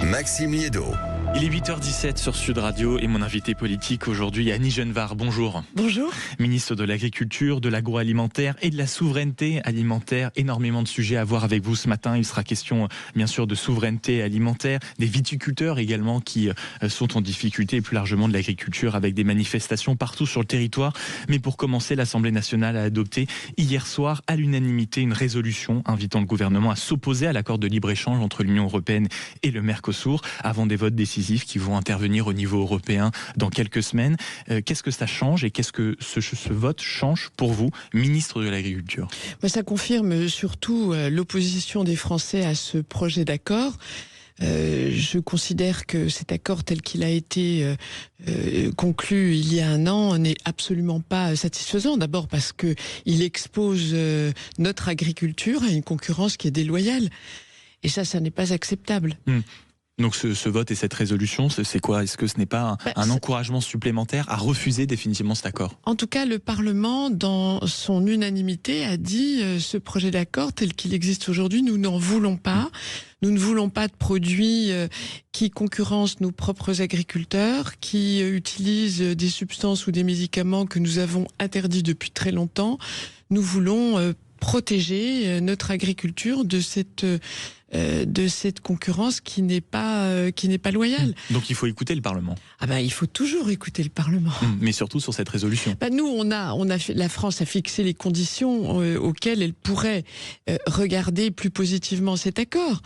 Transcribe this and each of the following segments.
Maxime Liédo. Il est 8h17 sur Sud Radio et mon invité politique aujourd'hui, Annie Genevard. Bonjour. Bonjour. Ministre de l'Agriculture, de l'Agroalimentaire et de la Souveraineté Alimentaire. Énormément de sujets à voir avec vous ce matin. Il sera question, bien sûr, de souveraineté alimentaire, des viticulteurs également qui sont en difficulté et plus largement de l'agriculture avec des manifestations partout sur le territoire. Mais pour commencer, l'Assemblée nationale a adopté hier soir à l'unanimité une résolution invitant le gouvernement à s'opposer à l'accord de libre-échange entre l'Union européenne et le Mercosur avant des votes décisifs qui vont intervenir au niveau européen dans quelques semaines. Qu'est-ce que ça change et qu'est-ce que ce vote change pour vous, ministre de l'Agriculture ? Ça confirme surtout l'opposition des Français à ce projet d'accord. Je considère que cet accord tel qu'il a été conclu il y a un an n'est absolument pas satisfaisant. D'abord parce que il expose notre agriculture à une concurrence qui est déloyale. Et ça n'est pas acceptable. Donc ce vote et cette résolution, c'est quoi ? Est-ce que ce n'est pas un encouragement supplémentaire à refuser définitivement cet accord ? En tout cas, le Parlement, dans son unanimité, a dit ce projet d'accord tel qu'il existe aujourd'hui, nous n'en voulons pas. Nous ne voulons pas de produits qui concurrencent nos propres agriculteurs, qui utilisent des substances ou des médicaments que nous avons interdits depuis très longtemps. Nous voulons protéger notre agriculture de cette concurrence qui n'est pas loyale. Donc il faut écouter le Parlement. Il faut toujours écouter le Parlement. Mais surtout sur cette résolution. Nous, la France a fixé les conditions auxquelles elle pourrait regarder plus positivement cet accord.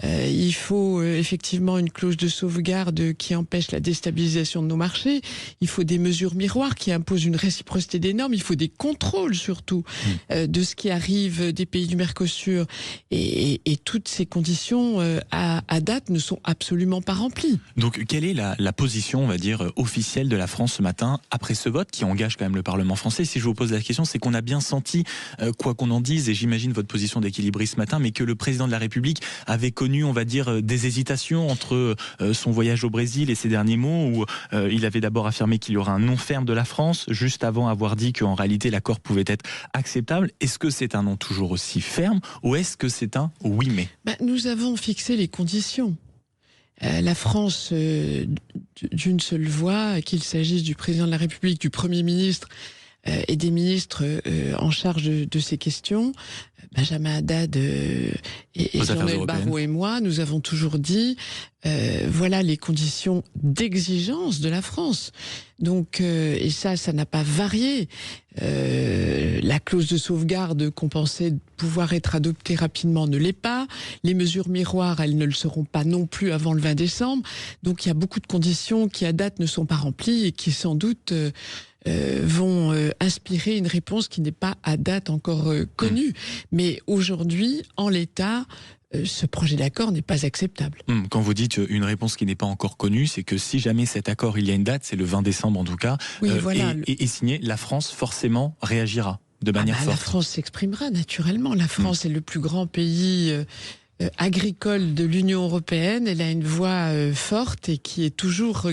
Il faut effectivement une clause de sauvegarde qui empêche la déstabilisation de nos marchés. Il faut des mesures miroirs qui imposent une réciprocité des normes. Il faut des contrôles surtout de ce qui arrive des pays du Mercosur. Et toutes ces conditions à date ne sont absolument pas remplies. Donc quelle est la position, on va dire, officielle de la France ce matin après ce vote qui engage quand même le Parlement français ? Si je vous pose la question, c'est qu'on a bien senti, quoi qu'on en dise, et j'imagine votre position d'équilibriste ce matin, mais que le président de la République avait connu, on va dire, des hésitations entre son voyage au Brésil et ses derniers mots où il avait d'abord affirmé qu'il y aurait un non ferme de la France, juste avant avoir dit qu'en réalité l'accord pouvait être acceptable. Est-ce que c'est un non toujours aussi ferme ou est-ce que c'est un oui mais ? Nous avons fixé les conditions. La France, d'une seule voix, qu'il s'agisse du président de la République, du Premier ministre et des ministres en charge de ces questions, Benjamin Haddad et Jean-Noël Barrot et moi, nous avons toujours dit voilà les conditions d'exigence de la France. Donc, et ça n'a pas varié. La clause de sauvegarde qu'on pensait pouvoir être adoptée rapidement ne l'est pas. Les mesures miroirs, elles ne le seront pas non plus avant le 20 décembre. Donc, il y a beaucoup de conditions qui à date ne sont pas remplies et qui sans doute vont inspirer une réponse qui n'est pas à date encore connue. Mais aujourd'hui, en l'état, ce projet d'accord n'est pas acceptable. Quand vous dites une réponse qui n'est pas encore connue, c'est que si jamais cet accord, il y a une date, c'est le 20 décembre en tout cas, oui, voilà. et signé, la France forcément réagira de manière forte. La France s'exprimera naturellement. La France est le plus grand pays agricole de l'Union européenne. Elle a une voix forte et qui est toujours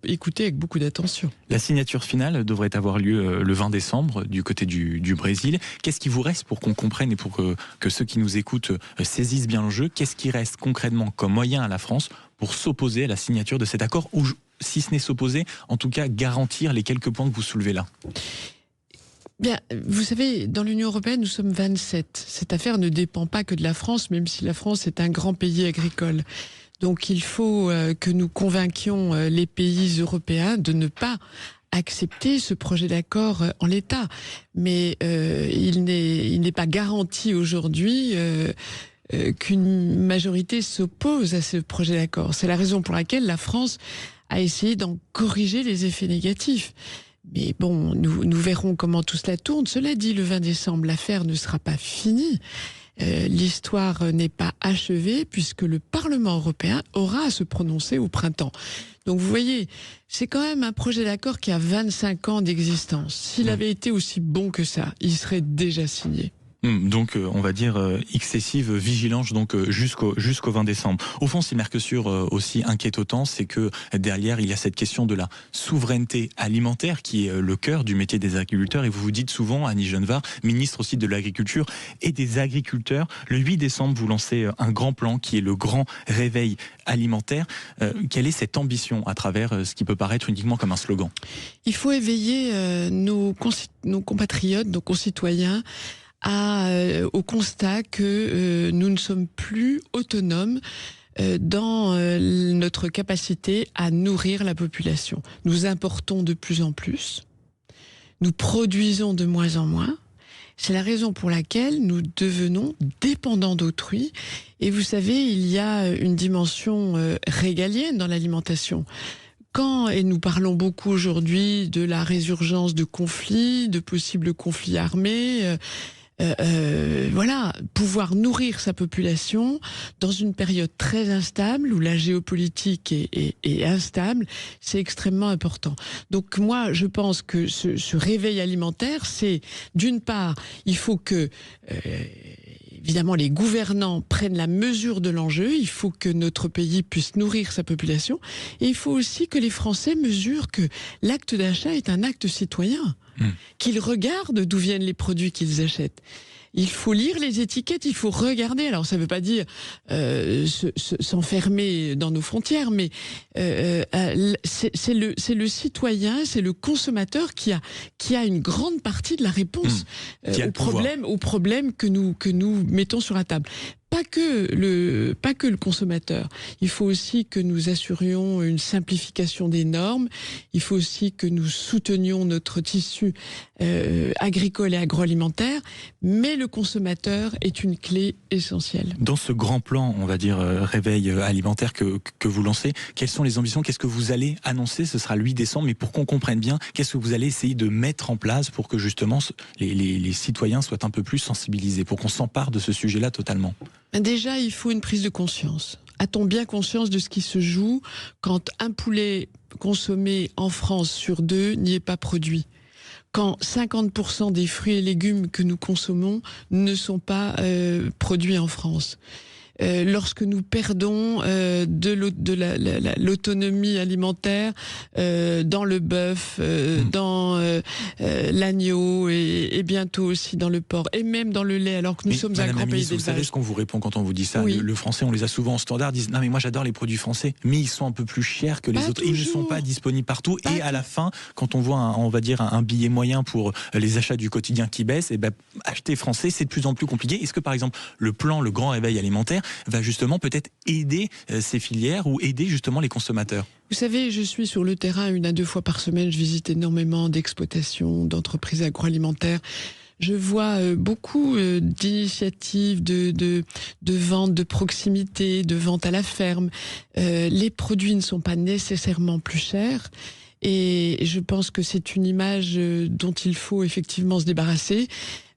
écoutée avec beaucoup d'attention. La signature finale devrait avoir lieu le 20 décembre du côté du Brésil. Qu'est-ce qui vous reste pour qu'on comprenne et pour que ceux qui nous écoutent saisissent bien le jeu ? Qu'est-ce qui reste concrètement comme moyen à la France pour s'opposer à la signature de cet accord ou, si ce n'est s'opposer, en tout cas garantir les quelques points que vous soulevez là ? Bien, vous savez, dans l'Union européenne, nous sommes 27. Cette affaire ne dépend pas que de la France, même si la France est un grand pays agricole. Donc il faut que nous convainquions les pays européens de ne pas accepter ce projet d'accord en l'état. Mais il n'est pas garanti aujourd'hui qu'une majorité s'oppose à ce projet d'accord. C'est la raison pour laquelle la France a essayé d'en corriger les effets négatifs. Mais bon, nous verrons comment tout cela tourne. Cela dit, le 20 décembre, l'affaire ne sera pas finie. L'histoire n'est pas achevée puisque le Parlement européen aura à se prononcer au printemps. Donc vous voyez, c'est quand même un projet d'accord qui a 25 ans d'existence. S'il avait été aussi bon que ça, il serait déjà signé. Donc, on va dire excessive vigilance donc jusqu'au 20 décembre. Au fond, si Mercosur aussi inquiète autant, c'est que derrière, il y a cette question de la souveraineté alimentaire qui est le cœur du métier des agriculteurs. Et vous vous dites souvent, Annie Genevard, ministre aussi de l'Agriculture et des agriculteurs, le 8 décembre, vous lancez un grand plan qui est le grand réveil alimentaire. Quelle est cette ambition à travers ce qui peut paraître uniquement comme un slogan? Il faut éveiller nos compatriotes, nos concitoyens au constat que nous ne sommes plus autonomes dans notre capacité à nourrir la population. Nous importons de plus en plus, nous produisons de moins en moins. C'est la raison pour laquelle nous devenons dépendants d'autrui. Et vous savez, il y a une dimension régalienne dans l'alimentation. Et nous parlons beaucoup aujourd'hui de la résurgence de conflits, de possibles conflits armés, voilà, pouvoir nourrir sa population dans une période très instable où la géopolitique est instable, c'est extrêmement important. Donc moi, je pense que ce réveil alimentaire, c'est d'une part, il faut que évidemment, les gouvernants prennent la mesure de l'enjeu. Il faut que notre pays puisse nourrir sa population. Et il faut aussi que les Français mesurent que l'acte d'achat est un acte citoyen. Qu'ils regardent d'où viennent les produits qu'ils achètent. Il faut lire les étiquettes, il faut regarder. Alors ça ne veut pas dire s'enfermer dans nos frontières, mais c'est le citoyen, c'est le consommateur qui a une grande partie de la réponse au problème que nous mettons sur la table. Pas que le consommateur. Il faut aussi que nous assurions une simplification des normes. Il faut aussi que nous soutenions notre tissu agricole et agroalimentaire. Mais le consommateur est une clé essentielle. Dans ce grand plan, on va dire, réveil alimentaire que vous lancez, quelles sont les ambitions? Qu'est-ce que vous allez annoncer? Ce sera le 8 décembre, mais pour qu'on comprenne bien, qu'est-ce que vous allez essayer de mettre en place pour que justement les citoyens soient un peu plus sensibilisés, pour qu'on s'empare de ce sujet-là totalement? Déjà, il faut une prise de conscience. A-t-on bien conscience de ce qui se joue quand un poulet consommé en France sur 2 n'y est pas produit? Quand 50% des fruits et légumes que nous consommons ne sont pas produits en France? Lorsque nous perdons de l'autonomie alimentaire dans le bœuf, dans l'agneau et bientôt aussi dans le porc et même dans le lait, alors que nous sommes un grand pays d'élevage. Vous savez ce qu'on vous répond quand on vous dit ça? Oui. Le français, on les a souvent en standard, disent non mais moi j'adore les produits français, mais ils sont un peu plus chers que les autres. Ils ne sont pas disponibles partout. Et à la fin, quand on voit on va dire un billet moyen pour les achats du quotidien qui baisse, et ben acheter français c'est de plus en plus compliqué. Est-ce que par exemple le plan, le grand réveil alimentaire va justement peut-être aider ces filières ou aider justement les consommateurs? Vous savez, je suis sur le terrain 1 à 2 fois par semaine. Je visite énormément d'exploitations, d'entreprises agroalimentaires. Je vois beaucoup d'initiatives de vente de proximité, de vente à la ferme. Les produits ne sont pas nécessairement plus chers. Et je pense que c'est une image dont il faut effectivement se débarrasser.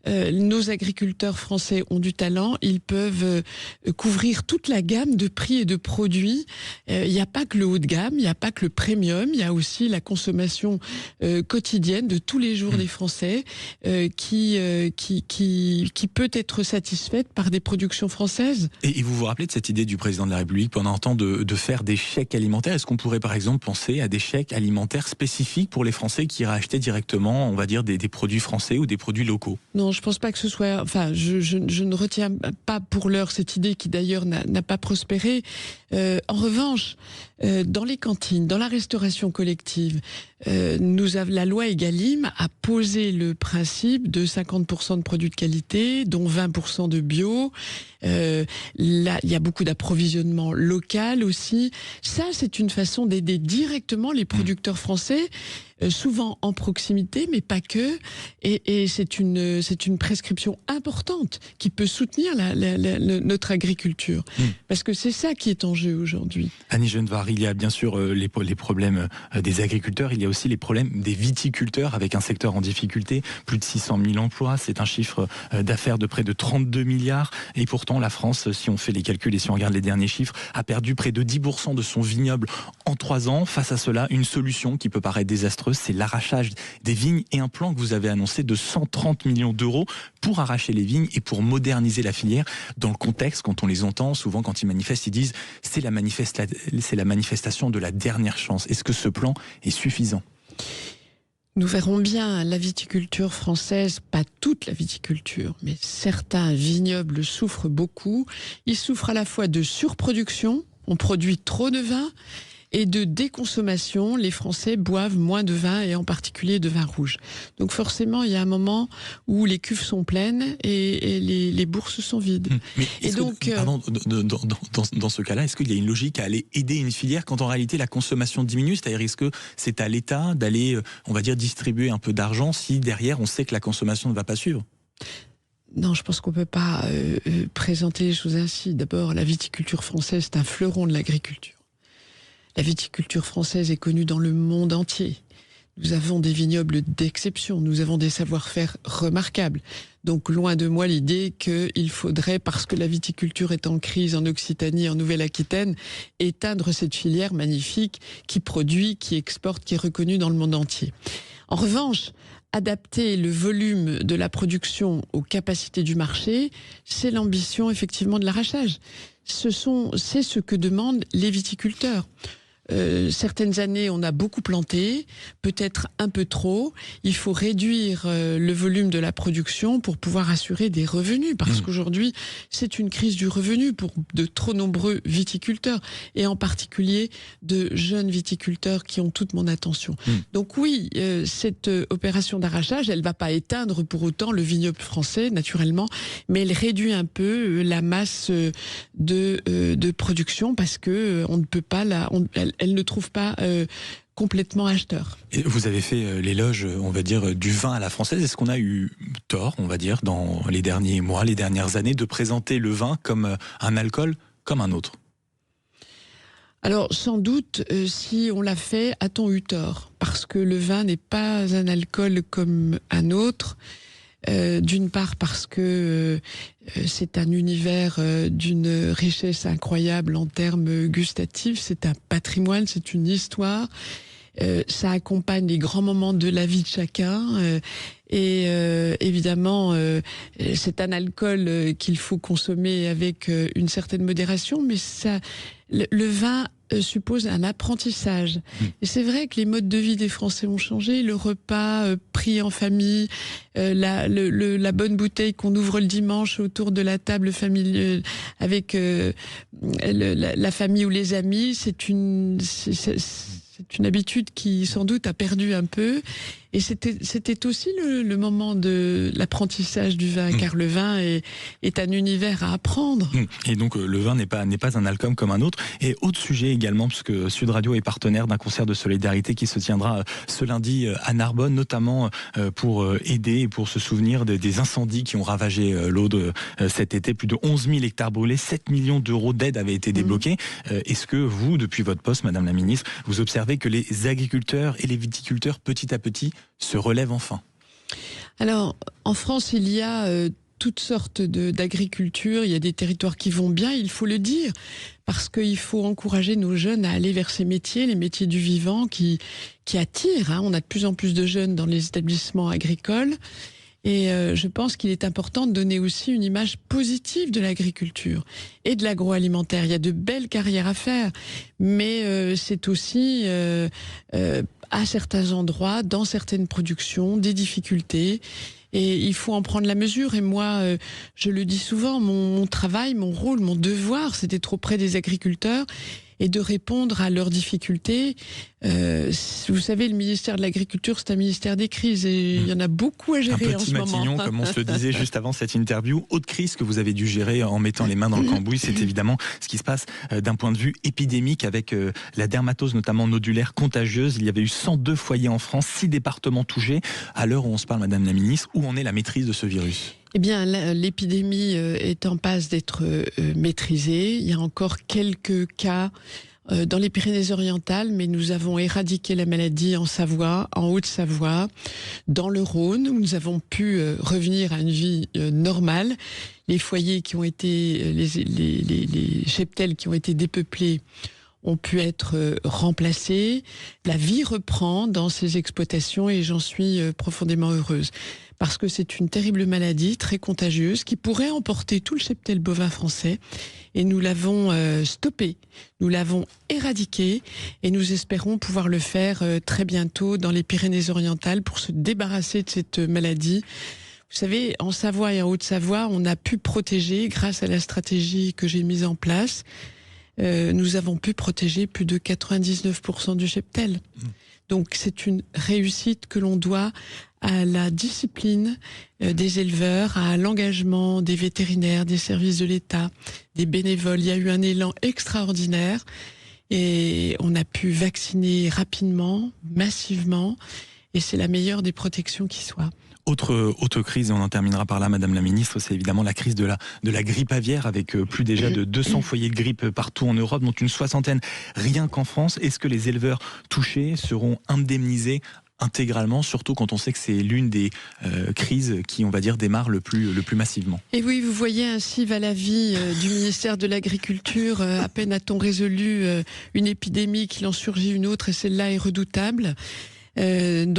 Nos agriculteurs français ont du talent, ils peuvent couvrir toute la gamme de prix et de produits. Il n'y a pas que le haut de gamme, il n'y a pas que le premium, il y a aussi la consommation quotidienne de tous les jours des Français qui peut être satisfaite par des productions françaises. Et vous vous rappelez de cette idée du président de la République pendant un temps de faire des chèques alimentaires? Est-ce qu'on pourrait par exemple penser à des chèques alimentaires spécifiques pour les Français qui iraient acheter directement, on va dire, des produits français ou des produits locaux? Non, je pense pas que ce soit. Enfin, je ne retiens pas pour l'heure cette idée qui d'ailleurs n'a pas prospéré. En revanche, dans les cantines, dans la restauration collective, la loi Egalim a posé le principe de 50% de produits de qualité, dont 20% de bio. Là, il y a beaucoup d'approvisionnement local aussi. Ça, c'est une façon d'aider directement les producteurs français, souvent en proximité, mais pas que. Et c'est une prescription importante qui peut soutenir notre agriculture. Parce que c'est ça qui est en jeu aujourd'hui. Annie Genevard, il y a bien sûr les problèmes des agriculteurs, il y a aussi les problèmes des viticulteurs avec un secteur en difficulté, plus de 600 000 emplois, c'est un chiffre d'affaires de près de 32 milliards et pourtant la France, si on fait les calculs et si on regarde les derniers chiffres, a perdu près de 10% de son vignoble en 3 ans. Face à cela, une solution qui peut paraître désastreuse, c'est l'arrachage des vignes et un plan que vous avez annoncé de 130 millions d'euros pour arracher les vignes et pour moderniser la filière. Dans le contexte, quand on les entend, souvent quand ils manifestent, ils disent c'est la manifestation de la dernière chance. Est-ce que ce plan est suffisant ? Nous verrons bien la viticulture française, pas toute la viticulture, mais certains vignobles souffrent beaucoup. Ils souffrent à la fois de surproduction, on produit trop de vin, et de déconsommation, les Français boivent moins de vin et en particulier de vin rouge. Donc forcément, il y a un moment où les cuves sont pleines et les bourses sont vides. Mais et donc, dans ce cas-là, est-ce qu'il y a une logique à aller aider une filière quand en réalité la consommation diminue ? C'est-à-dire, est-ce que c'est à l'État d'aller, on va dire, distribuer un peu d'argent si derrière on sait que la consommation ne va pas suivre ? Non, je pense qu'on ne peut pas présenter les choses ainsi. D'abord, la viticulture française, c'est un fleuron de l'agriculture. La viticulture française est connue dans le monde entier. Nous avons des vignobles d'exception, nous avons des savoir-faire remarquables. Donc loin de moi l'idée qu'il faudrait, parce que la viticulture est en crise en Occitanie, en Nouvelle-Aquitaine, éteindre cette filière magnifique qui produit, qui exporte, qui est reconnue dans le monde entier. En revanche, adapter le volume de la production aux capacités du marché, c'est l'ambition effectivement de l'arrachage. C'est ce que demandent les viticulteurs. Certaines années, on a beaucoup planté, peut-être un peu trop. Il faut réduire le volume de la production pour pouvoir assurer des revenus, parce qu'aujourd'hui, c'est une crise du revenu pour de trop nombreux viticulteurs, et en particulier de jeunes viticulteurs qui ont toute mon attention. Donc oui, cette opération d'arrachage, elle ne va pas éteindre pour autant le vignoble français, naturellement, mais elle réduit un peu la masse de production, parce que on ne peut pas elle ne trouve pas complètement acheteur. Et vous avez fait l'éloge, on va dire, du vin à la française. Est-ce qu'on a eu tort, on va dire, dans les derniers mois, les dernières années, de présenter le vin comme un alcool comme un autre ? Alors, sans doute, si on l'a fait, a-t-on eu tort ? Parce que le vin n'est pas un alcool comme un autre. D'une part parce que c'est un univers d'une richesse incroyable en termes gustatifs, c'est un patrimoine, c'est une histoire, ça accompagne les grands moments de la vie de chacun, et évidemment c'est un alcool qu'il faut consommer avec une certaine modération, mais le vin suppose un apprentissage. Et c'est vrai que les modes de vie des Français ont changé. Le repas pris en famille, la bonne bouteille qu'on ouvre le dimanche autour de la table familiale avec la famille ou les amis, c'est une habitude qui sans doute a perdu un peu. Et c'était aussi le moment de l'apprentissage du vin, car le vin est un univers à apprendre. Et donc le vin n'est pas un alcool comme un autre. Et autre sujet également, parce que Sud Radio est partenaire d'un concert de solidarité qui se tiendra ce lundi à Narbonne, notamment pour aider et pour se souvenir des incendies qui ont ravagé l'Aude cet été. Plus de 11 000 hectares brûlés, 7 millions d'euros d'aide avaient été débloqués. Est-ce que vous, depuis votre poste, Madame la Ministre, vous observez que les agriculteurs et les viticulteurs, petit à petit, se relèvent enfin ? Alors, en France, il y a toutes sortes d'agriculture, il y a des territoires qui vont bien, il faut le dire, parce qu'il faut encourager nos jeunes à aller vers ces métiers, les métiers du vivant qui attirent. On a de plus en plus de jeunes dans les établissements agricoles. Et je pense qu'il est important de donner aussi une image positive de l'agriculture et de l'agroalimentaire. Il y a de belles carrières à faire, mais c'est aussi à certains endroits, dans certaines productions, des difficultés. Et il faut en prendre la mesure. Et moi, je le dis souvent, mon travail, mon rôle, mon devoir, c'est d'être auprès des agriculteurs et de répondre à leurs difficultés. Vous savez, le ministère de l'Agriculture, c'est un ministère des crises et il y en a beaucoup à gérer en ce moment. Un petit Matignon, comme on se le disait juste avant cette interview. Autre crise que vous avez dû gérer en mettant les mains dans le cambouis, c'est évidemment ce qui se passe d'un point de vue épidémique avec la dermatose, notamment nodulaire contagieuse. Il y avait eu 102 foyers en France, 6 départements touchés. À l'heure où on se parle, Madame la Ministre, où en est la maîtrise de ce virus ? Eh bien, l'épidémie est en passe d'être maîtrisée. Il y a encore quelques cas dans les Pyrénées-Orientales, mais nous avons éradiqué la maladie en Savoie, en Haute-Savoie, dans le Rhône, où nous avons pu revenir à une vie normale. Les foyers qui ont été, les cheptels qui ont été dépeuplés ont pu être remplacés. La vie reprend dans ces exploitations et j'en suis profondément heureuse. Parce que c'est une terrible maladie, très contagieuse, qui pourrait emporter tout le cheptel bovin français. Et nous l'avons stoppé, nous l'avons éradiqué et nous espérons pouvoir le faire très bientôt dans les Pyrénées-Orientales pour se débarrasser de cette maladie. Vous savez, en Savoie et en Haute-Savoie, on a pu protéger, grâce à la stratégie que j'ai mise en place, nous avons pu protéger plus de 99% du cheptel. Donc c'est une réussite que l'on doit à la discipline des éleveurs, à l'engagement des vétérinaires, des services de l'État, des bénévoles. Il y a eu un élan extraordinaire et on a pu vacciner rapidement, massivement, et c'est la meilleure des protections qui soit. Autre crise, et on en terminera par là, Madame la Ministre, c'est évidemment la crise de la grippe aviaire, avec plus déjà de 200 foyers de grippe partout en Europe, dont une soixantaine rien qu'en France. Est-ce que les éleveurs touchés seront indemnisés intégralement, surtout quand on sait que c'est l'une des crises qui, on va dire, démarre le plus massivement? Et oui, vous voyez, ainsi va la vie du ministère de l'Agriculture. À peine a-t-on résolu une épidémie qu'il en surgit une autre, et celle-là est redoutable. Elle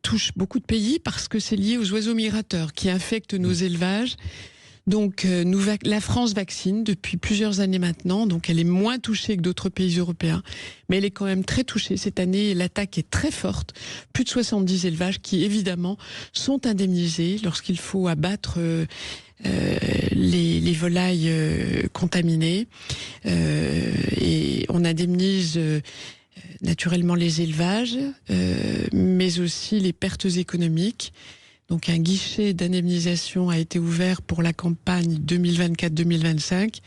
touche beaucoup de pays parce que c'est lié aux oiseaux migrateurs qui infectent nos élevages. Donc la France vaccine depuis plusieurs années maintenant, donc elle est moins touchée que d'autres pays européens, mais elle est quand même très touchée. Cette année, l'attaque est très forte. Plus de 70 élevages qui, évidemment, sont indemnisés lorsqu'il faut abattre les volailles contaminées. Et on indemnise naturellement les élevages, mais aussi les pertes économiques. Donc un guichet d'indemnisation a été ouvert pour la campagne 2024-2025.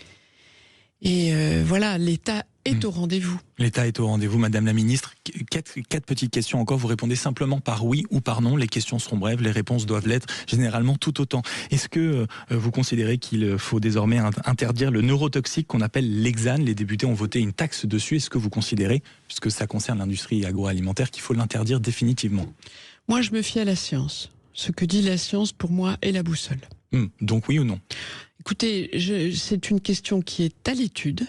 Et voilà, l'État est au rendez-vous. L'État est au rendez-vous, Madame la Ministre. Quatre petites questions encore. Vous répondez simplement par oui ou par non. Les questions seront brèves, les réponses doivent l'être généralement tout autant. Est-ce que vous considérez qu'il faut désormais interdire le neurotoxique qu'on appelle l'hexane? Les députés ont voté une taxe dessus. Est-ce que vous considérez, puisque ça concerne l'industrie agroalimentaire, qu'il faut l'interdire définitivement? Moi, je me fie à la science. Ce que dit la science, pour moi, est la boussole. Donc oui ou non? Écoutez, c'est une question qui est à l'étude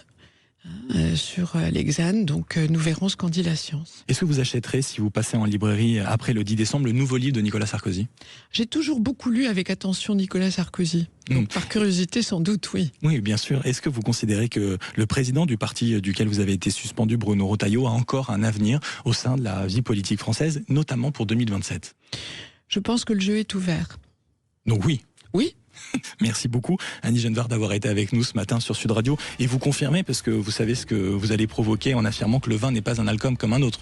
sur l'hexane, donc nous verrons ce qu'en dit la science. Est-ce que vous achèterez, si vous passez en librairie après le 10 décembre, le nouveau livre de Nicolas Sarkozy? J'ai toujours beaucoup lu avec attention Nicolas Sarkozy. Donc par curiosité, sans doute, oui. Oui, bien sûr. Est-ce que vous considérez que le président du parti duquel vous avez été suspendu, Bruno Retailleau, a encore un avenir au sein de la vie politique française, notamment pour 2027? Je pense que le jeu est ouvert. Donc oui. Oui. Merci beaucoup, Annie Genevard, d'avoir été avec nous ce matin sur Sud Radio. Et vous confirmez, parce que vous savez ce que vous allez provoquer en affirmant que le vin n'est pas un alcool comme un autre.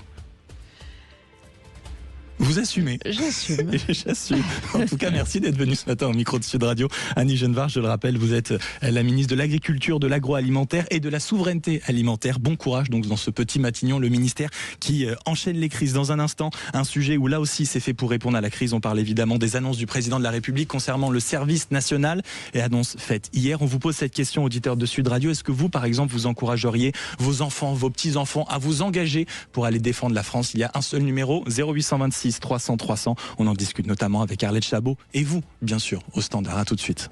Vous assumez. J'assume. J'assume. En tout cas, merci d'être venu ce matin au micro de Sud Radio. Annie Genevard, je le rappelle, vous êtes la ministre de l'Agriculture, de l'Agroalimentaire et de la Souveraineté Alimentaire. Bon courage donc dans ce petit Matignon, le ministère qui enchaîne les crises. Dans un instant, un sujet où là aussi c'est fait pour répondre à la crise. On parle évidemment des annonces du président de la République concernant le service national et annonces faites hier. On vous pose cette question, auditeurs de Sud Radio. Est-ce que vous, par exemple, vous encourageriez vos enfants, vos petits-enfants à vous engager pour aller défendre la France? Il y a un seul numéro, 0826 300 300. On en discute notamment avec Arlette Chabot et vous, bien sûr, au standard. À tout de suite.